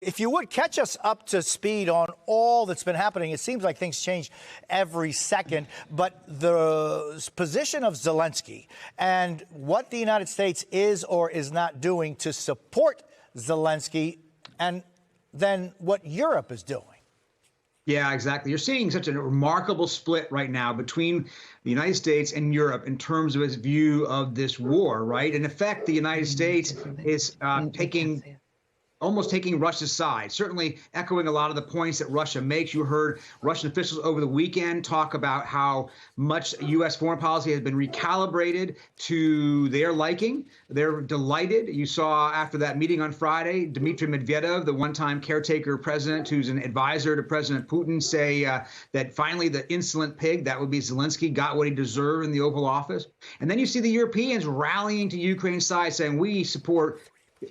If you would catch us up to speed on all that's been happening, it seems like things change every second. But the position of Zelensky and what the United States is or is not doing to support Zelensky, and then what Europe is doing. Yeah, exactly. You're seeing such a remarkable split right now between the United States and Europe in terms of its view of this war, right? In effect, the United States is almost taking Russia's side, certainly echoing a lot of the points that Russia makes. You heard Russian officials over the weekend talk about how much U.S. foreign policy has been recalibrated to their liking. They're delighted. You saw after that meeting on Friday, Dmitry Medvedev, the one-time caretaker president who's an advisor to President Putin, say that finally the insolent pig, that would be Zelensky, got what he deserved in the Oval Office. And then you see the Europeans rallying to Ukraine's side, saying, we support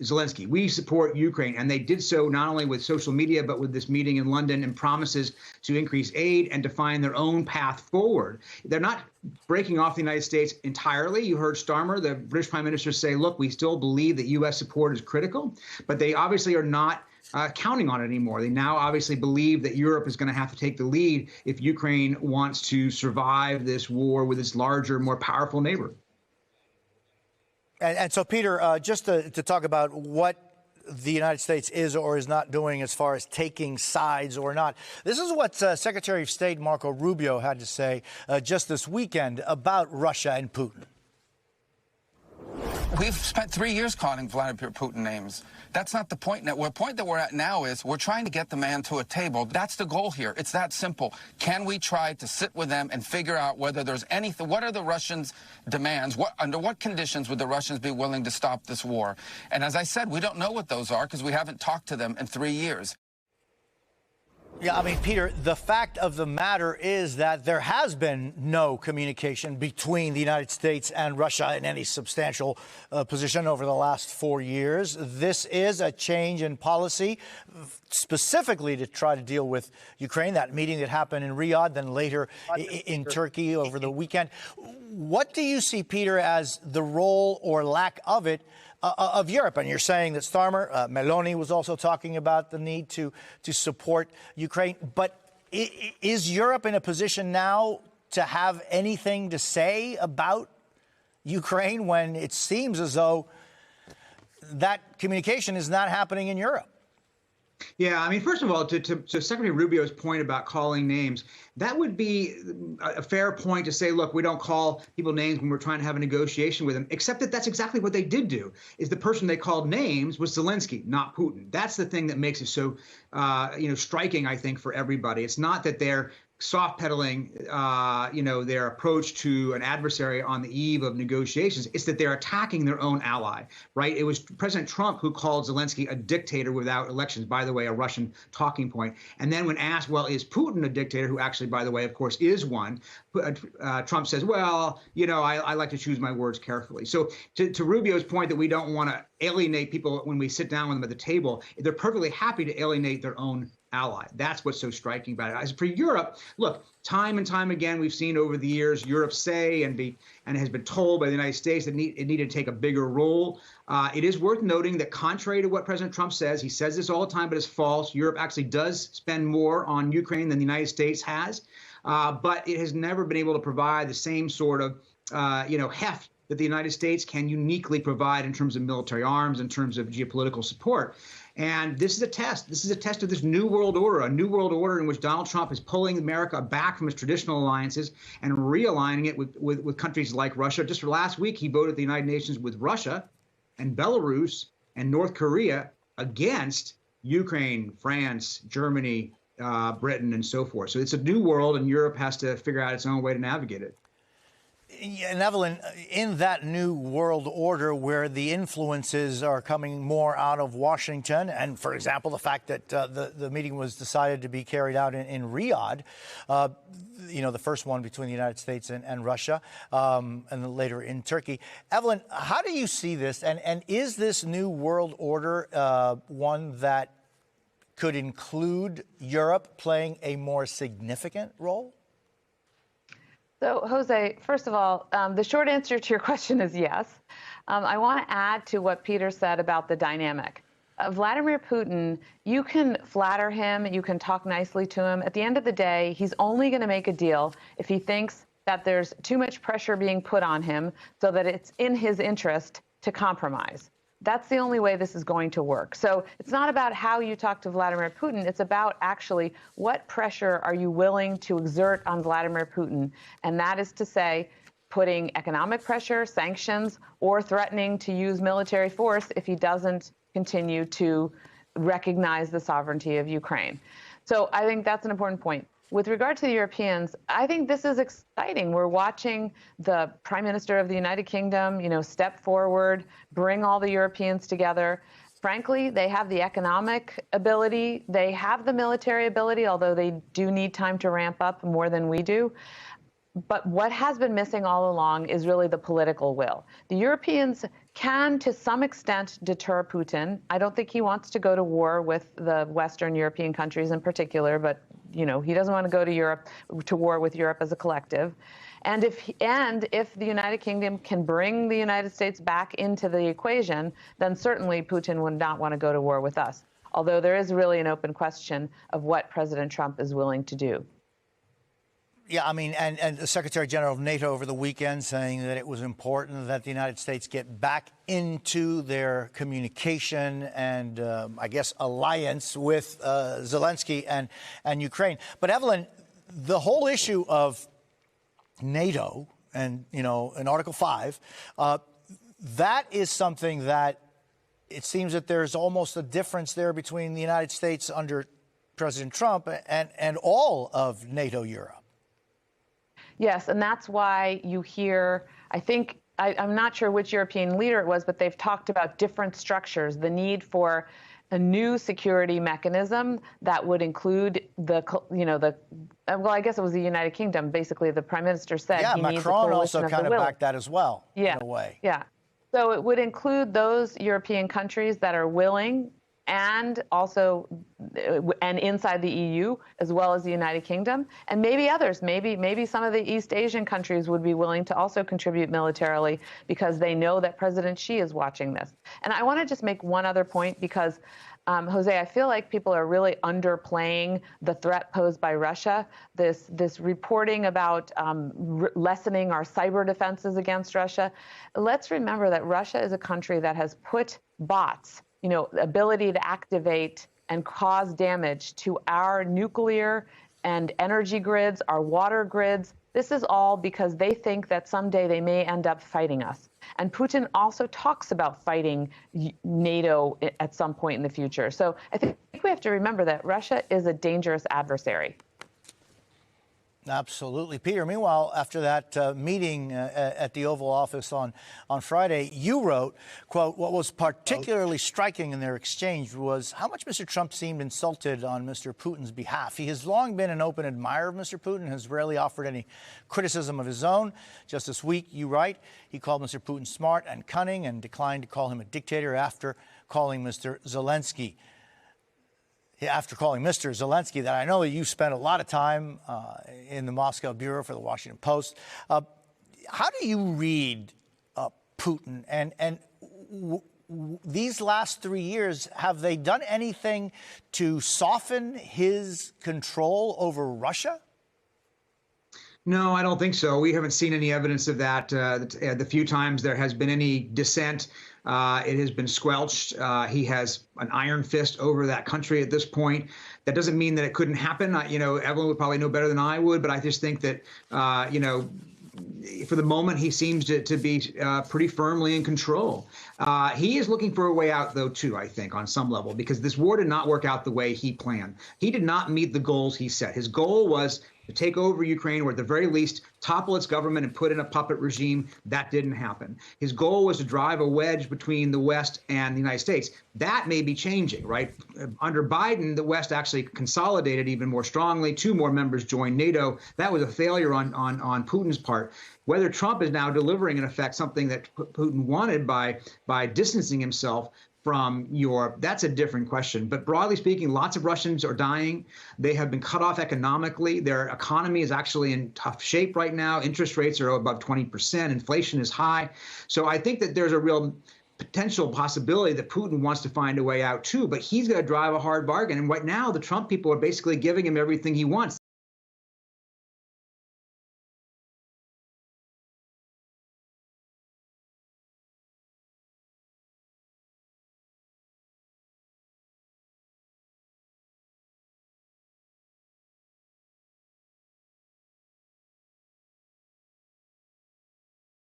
Zelensky, we support Ukraine. And they did so not only with social media, but with this meeting in London and promises to increase aid and to find their own path forward. They're not breaking off the United States entirely. You heard Starmer, the British Prime Minister, say, look, we still believe that U.S. support is critical, but they obviously are not counting on it anymore. They now obviously believe that Europe is going to have to take the lead if Ukraine wants to survive this war with its larger, more powerful neighbor. And so, Peter, just to talk about what the United States is or is not doing as far as taking sides or not. This is what Secretary of State Marco Rubio had to say just this weekend about Russia and Putin. We've spent 3 years calling Vladimir Putin names. That's not the point now. The point that we're at now is we're trying to get the man to a table. That's the goal here. It's that simple. Can we try to sit with them and figure out whether there's anything? What are the Russians' demands? Under what conditions would the Russians be willing to stop this war? And as I said, we don't know what those are because we haven't talked to them in 3 years. Yeah, I mean, Peter, the fact of the matter is that there has been no communication between the United States and Russia in any substantial position over the last 4 years. This is a change in policy specifically to try to deal with Ukraine, that meeting that happened in Riyadh, then later in Turkey over the weekend. What do you see, Peter, as the role or lack of it of Europe? And you're saying that Starmer, Meloni was also talking about the need to support Ukraine. But is Europe in a position now to have anything to say about Ukraine when it seems as though that communication is not happening in Europe? Yeah, I mean, first of all, to Secretary Rubio's point about calling names, that would be a fair point to say, look, we don't call people names when we're trying to have a negotiation with them, except that that's exactly what they did do, is the person they called names was Zelensky, not Putin. That's the thing that makes it so, striking, I think, for everybody. It's not that they're soft pedaling, their approach to an adversary on the eve of negotiations. It's that they're attacking their own ally, right? It was President Trump who called Zelensky a dictator without elections, by the way, a Russian talking point. And then when asked, well, is Putin a dictator, who actually, by the way, of course, is one, Trump says, well, I like to choose my words carefully. So to Rubio's point that we don't want to alienate people when we sit down with them at the table, they're perfectly happy to alienate their own ally. That's what's so striking about it. As for Europe, look, time and time again, we've seen over the years Europe say and has been told by the United States that it needed to take a bigger role. It is worth noting that contrary to what President Trump says, he says this all the time, but it's false. Europe actually does spend more on Ukraine than the United States has, but it has never been able to provide the same sort of, heft that the United States can uniquely provide in terms of military arms, in terms of geopolitical support. And this is a test. This is a test of this new world order, a new world order in which Donald Trump is pulling America back from its traditional alliances and realigning it with countries like Russia. Just last week, he voted at the United Nations with Russia and Belarus and North Korea against Ukraine, France, Germany, Britain, and so forth. So it's a new world, and Europe has to figure out its own way to navigate it. And Evelyn, in that new world order where the influences are coming more out of Washington, and for example, the fact that the meeting was decided to be carried out in Riyadh, the first one between the United States and Russia, and then later in Turkey. Evelyn, how do you see this? And is this new world order one that could include Europe playing a more significant role? So, Jose, first of all, the short answer to your question is yes. I want to add to what Peter said about the dynamic. Vladimir Putin, you can flatter him, you can talk nicely to him. At the end of the day, he's only going to make a deal if he thinks that there's too much pressure being put on him so that it's in his interest to compromise. That's the only way this is going to work. So it's not about how you talk to Vladimir Putin. It's about actually what pressure are you willing to exert on Vladimir Putin? And that is to say, putting economic pressure, sanctions, or threatening to use military force if he doesn't continue to recognize the sovereignty of Ukraine. So I think that's an important point. With regard to the Europeans, I think this is exciting. We're watching the Prime Minister of the United Kingdom, step forward, bring all the Europeans together. Frankly, they have the economic ability. They have the military ability, although they do need time to ramp up more than we do. But what has been missing all along is really the political will. The Europeans can, to some extent, deter Putin. I don't think he wants to go to war with the Western European countries in particular, but he doesn't want to go to war with Europe as a collective. And if the United Kingdom can bring the United States back into the equation, then certainly Putin would not want to go to war with us. Although there is really an open question of what President Trump is willing to do. Yeah, I mean, and the Secretary General of NATO over the weekend saying that it was important that the United States get back into their communication and, I guess, alliance with Zelensky and Ukraine. But, Evelyn, the whole issue of NATO and, in Article 5, that is something that it seems that there's almost a difference there between the United States under President Trump and all of NATO Europe. Yes, and that's why you hear, I think, I'm not sure which European leader it was, but they've talked about different structures, the need for a new security mechanism that would include well, I guess it was the United Kingdom. Basically, the Prime Minister said he needs a coalition of the willing. Macron also kind of backed that as well, in a way. Yeah. So it would include those European countries that are willing and also inside the EU, as well as the United Kingdom, and maybe others. Maybe some of the East Asian countries would be willing to also contribute militarily because they know that President Xi is watching this. And I want to just make one other point because, Jose, I feel like people are really underplaying the threat posed by Russia. This reporting about lessening our cyber defenses against Russia. Let's remember that Russia is a country that has put bots, ability to activate and cause damage to our nuclear and energy grids, our water grids. This is all because they think that someday they may end up fighting us. And Putin also talks about fighting NATO at some point in the future. So I think we have to remember that Russia is a dangerous adversary. Absolutely. Peter, meanwhile, after that meeting at the Oval Office on Friday, you wrote, quote, what was particularly striking in their exchange was how much Mr. Trump seemed insulted on Mr. Putin's behalf. He has long been an open admirer of Mr. Putin, has rarely offered any criticism of his own. Just this week, you write, he called Mr. Putin smart and cunning and declined to call him a dictator after calling Mr. Zelensky. After calling Mr. Zelensky, that I know that you spent a lot of time in the Moscow bureau for the Washington Post. How do you read Putin? And these last 3 years, have they done anything to soften his control over Russia? No, I don't think so. We haven't seen any evidence of that. The few times there has been any dissent, it has been squelched. He has an iron fist over that country at this point. That doesn't mean that it couldn't happen. Evelyn would probably know better than I would, but I just think that, for the moment, he seems to be pretty firmly in control. He is looking for a way out, though, too, I think, on some level, because this war did not work out the way he planned. He did not meet the goals he set. His goal was to take over Ukraine, or at the very least, topple its government and put in a puppet regime. That didn't happen. His goal was to drive a wedge between the West and the United States. That may be changing, right? Under Biden, the West actually consolidated even more strongly. 2 more members joined NATO. That was a failure on Putin's part. Whether Trump is now delivering, in effect, something that Putin wanted by distancing himself from Europe, that's a different question. But broadly speaking, lots of Russians are dying. They have been cut off economically. Their economy is actually in tough shape right now. Interest rates are above 20%. Inflation is high. So I think that there's a real potential possibility that Putin wants to find a way out too, but he's going to drive a hard bargain. And right now, the Trump people are basically giving him everything he wants.